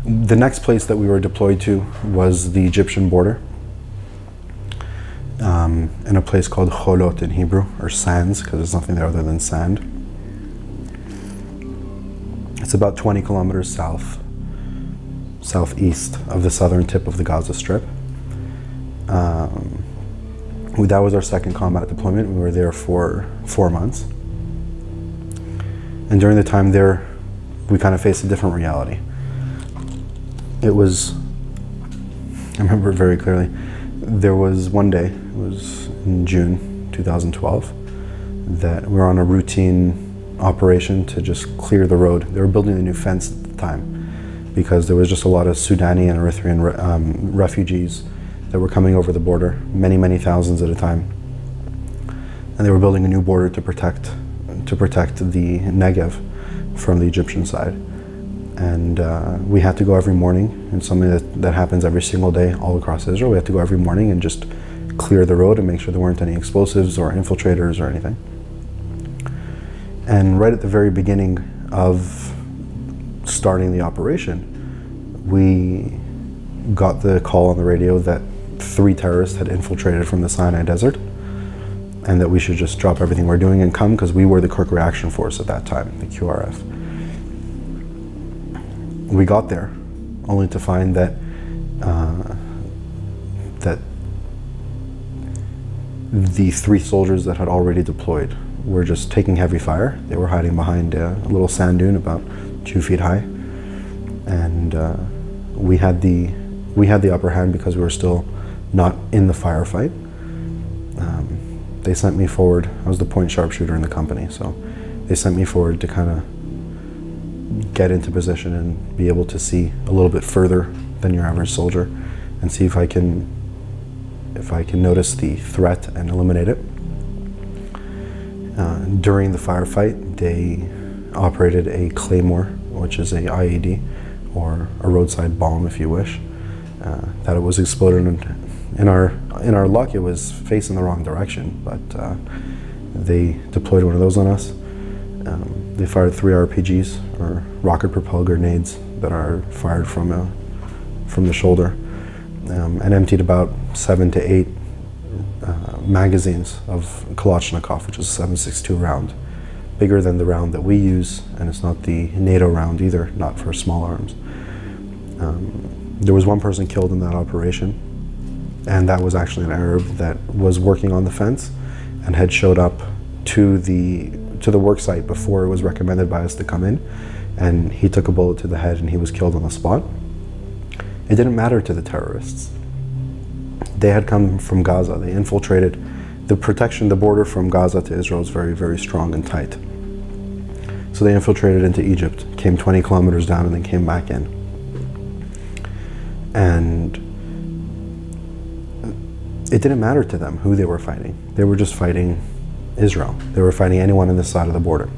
The next place that we were deployed to was the Egyptian border, in a place called Cholot in Hebrew, or sands, because there's nothing there other than sand. It's about 20 kilometers southeast of the southern tip of the Gaza Strip. That was our second combat deployment. We were there for 4 months. And during the time there, we kind of faced a different reality. I remember very clearly, there was one day, it was in June 2012, that we were on a routine operation to just clear the road. They were building a new fence at the time because there was just a lot of Sudani and Eritrean refugees that were coming over the border, many, many thousands at a time. And they were building a new border to protect the Negev from the Egyptian side. And we had to go every morning, and something that happens every single day all across Israel. We had to go every morning and just clear the road and make sure there weren't any explosives or infiltrators or anything. And right at the very beginning of starting the operation, we got the call on the radio that 3 terrorists had infiltrated from the Sinai Desert, and that we should just drop everything we're doing and come, because we were the Quick Reaction Force at that time, the QRF. We got there, only to find that the 3 soldiers that had already deployed were just taking heavy fire. They were hiding behind a little sand dune about 2 feet high, and we had the upper hand because we were still not in the firefight. They sent me forward. I was the point sharpshooter in the company, so they sent me forward to kind of get into position and be able to see a little bit further than your average soldier, and see if I can notice the threat and eliminate it. During the firefight, they operated a claymore, which is a IED, or a roadside bomb, if you wish. That it was exploded in our luck. It was facing the wrong direction, but they deployed one of those on us. They fired 3 RPGs, or rocket-propelled grenades, that are fired from the shoulder, and emptied about 7 to 8 magazines of Kalashnikov, which is a 7.62 round, bigger than the round that we use, and it's not the NATO round either, not for small arms. There was 1 person killed in that operation, and that was actually an Arab that was working on the fence and had showed up to the work site before it was recommended by us to come in, and he took a bullet to the head and he was killed on the spot. It didn't matter to the terrorists. They had come from Gaza. They infiltrated the border from Gaza to Israel is very, very strong and tight. So they infiltrated into Egypt, came 20 kilometers down, and then came back in. And it didn't matter to them who they were fighting. They were just fighting Israel. They were fighting anyone on this side of the border.